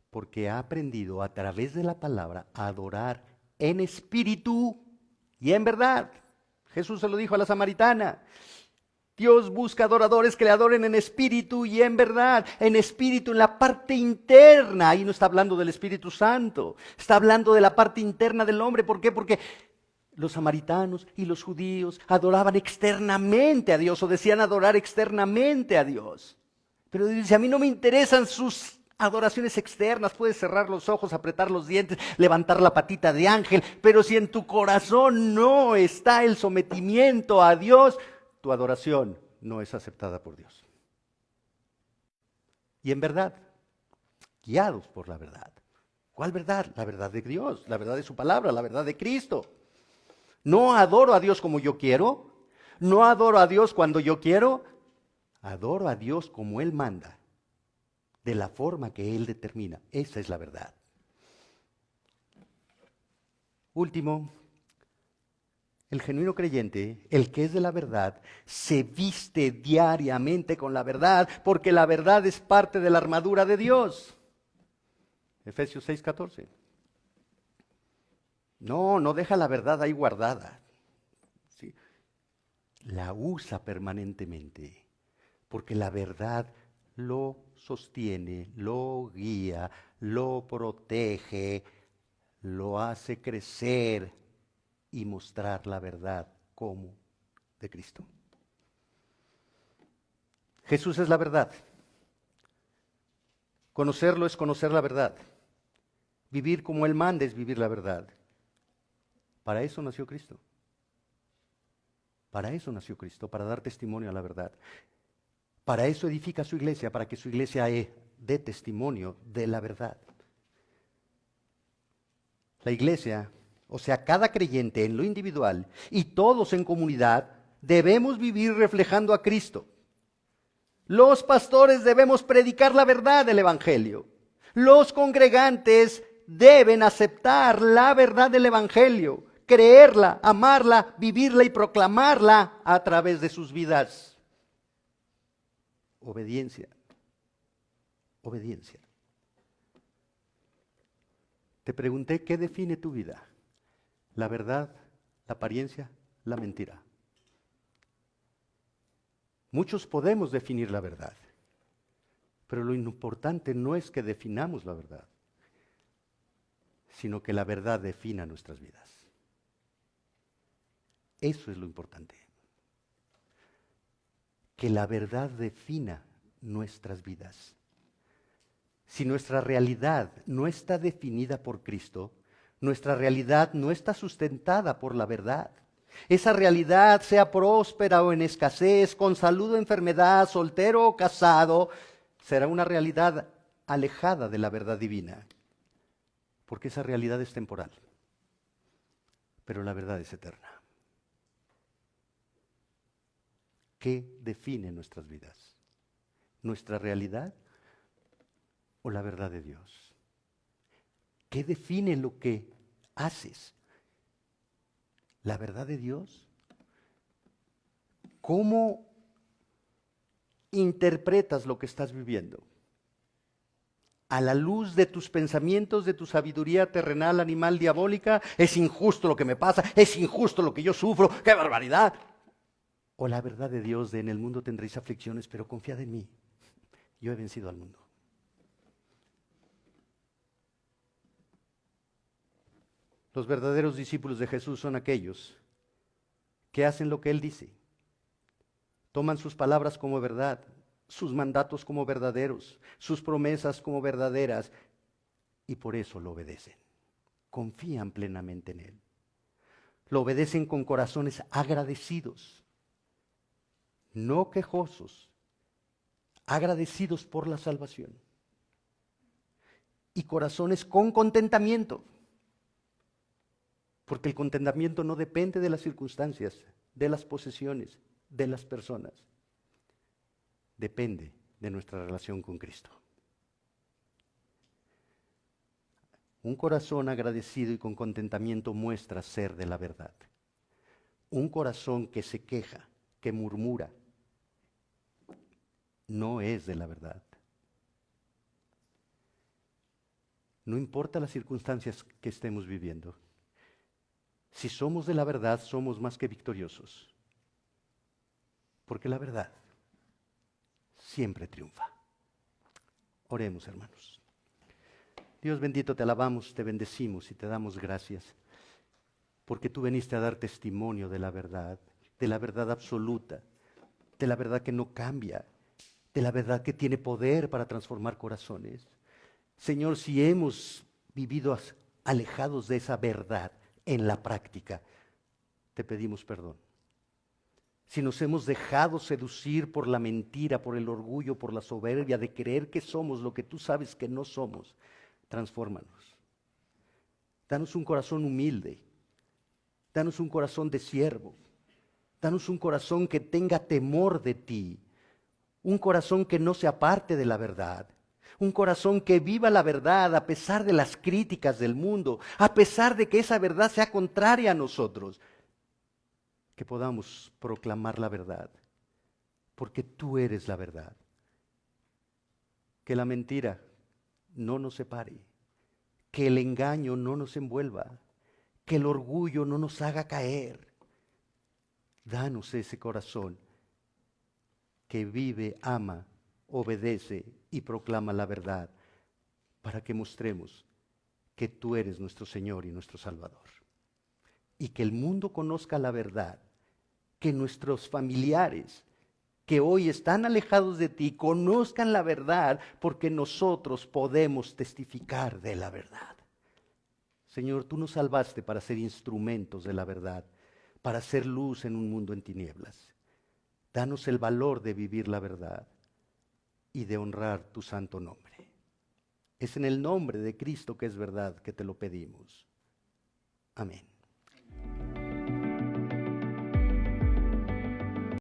porque ha aprendido a través de la palabra a adorar en espíritu y en verdad. Jesús se lo dijo a la samaritana. Dios busca adoradores que le adoren en espíritu y en verdad, en espíritu, en la parte interna. Ahí no está hablando del Espíritu Santo, está hablando de la parte interna del hombre. ¿Por qué? Porque los samaritanos y los judíos adoraban externamente a Dios o decían adorar externamente a Dios. Pero dice, a mí no me interesan sus Adoraciones externas, puedes cerrar los ojos, apretar los dientes, levantar la patita de ángel, pero si en tu corazón no está el sometimiento a Dios, tu adoración no es aceptada por Dios. Y en verdad, guiados por la verdad. ¿Cuál verdad? La verdad de Dios, la verdad de su palabra, la verdad de Cristo. No adoro a Dios como yo quiero, no adoro a Dios cuando yo quiero, adoro a Dios como Él manda, de la forma que Él determina. Esa es la verdad. Último, el genuino creyente, el que es de la verdad, se viste diariamente con la verdad, porque la verdad es parte de la armadura de Dios. Efesios 6:14. No deja la verdad ahí guardada. ¿Sí? La usa permanentemente, porque la verdad lo sostiene, lo guía, lo protege, lo hace crecer y mostrar la verdad como de Cristo. Jesús es la verdad. Conocerlo es conocer la verdad. Vivir como Él manda es vivir la verdad. Para eso nació Cristo. Para eso nació Cristo, para dar testimonio a la verdad. Para eso edifica su iglesia, para que su iglesia dé testimonio de la verdad. La iglesia, o sea, cada creyente en lo individual y todos en comunidad, debemos vivir reflejando a Cristo. Los pastores debemos predicar la verdad del Evangelio. Los congregantes deben aceptar la verdad del Evangelio, creerla, amarla, vivirla y proclamarla a través de sus vidas. Obediencia. Obediencia. Te pregunté, ¿qué define tu vida? ¿La verdad, la apariencia, la mentira? Muchos podemos definir la verdad, pero lo importante no es que definamos la verdad, sino que la verdad defina nuestras vidas. Eso es lo importante. Que la verdad defina nuestras vidas. Si nuestra realidad no está definida por Cristo, nuestra realidad no está sustentada por la verdad. Esa realidad, sea próspera o en escasez, con salud o enfermedad, soltero o casado, será una realidad alejada de la verdad divina. Porque esa realidad es temporal, pero la verdad es eterna. ¿Qué define nuestras vidas? ¿Nuestra realidad o la verdad de Dios? ¿Qué define lo que haces? ¿La verdad de Dios? ¿Cómo interpretas lo que estás viviendo? A la luz de tus pensamientos, de tu sabiduría terrenal, animal, diabólica, es injusto lo que me pasa, es injusto lo que yo sufro, ¡qué barbaridad! O la verdad de Dios de en el mundo tendréis aflicciones, pero confiad en mí, yo he vencido al mundo. Los verdaderos discípulos de Jesús son aquellos que hacen lo que Él dice. Toman sus palabras como verdad, sus mandatos como verdaderos, sus promesas como verdaderas, y por eso lo obedecen. Confían plenamente en Él. Lo obedecen con corazones agradecidos, no quejosos, agradecidos por la salvación. Y corazones con contentamiento. Porque el contentamiento no depende de las circunstancias, de las posesiones, de las personas. Depende de nuestra relación con Cristo. Un corazón agradecido y con contentamiento muestra ser de la verdad. Un corazón que se queja, que murmura, no es de la verdad. No importa las circunstancias que estemos viviendo. Si somos de la verdad, somos más que victoriosos. Porque la verdad siempre triunfa. Oremos, hermanos. Dios bendito, te alabamos, te bendecimos y te damos gracias. Porque tú viniste a dar testimonio de la verdad absoluta, de la verdad que no cambia, de la verdad que tiene poder para transformar corazones. Señor, si hemos vivido alejados de esa verdad en la práctica, te pedimos perdón. Si nos hemos dejado seducir por la mentira, por el orgullo, por la soberbia de creer que somos lo que tú sabes que no somos, transfórmanos. Danos un corazón humilde. Danos un corazón de siervo. Danos un corazón que tenga temor de ti. Un corazón que no se aparte de la verdad. Un corazón que viva la verdad a pesar de las críticas del mundo, a pesar de que esa verdad sea contraria a nosotros. Que podamos proclamar la verdad, porque tú eres la verdad. Que la mentira no nos separe, que el engaño no nos envuelva, que el orgullo no nos haga caer. Danos ese corazón que vive, ama, obedece y proclama la verdad, para que mostremos que tú eres nuestro Señor y nuestro Salvador. Y que el mundo conozca la verdad, que nuestros familiares que hoy están alejados de ti conozcan la verdad, porque nosotros podemos testificar de la verdad. Señor, tú nos salvaste para ser instrumentos de la verdad, para hacer luz en un mundo en tinieblas. Danos el valor de vivir la verdad y de honrar tu santo nombre. Es en el nombre de Cristo, que es verdad, que te lo pedimos. Amén.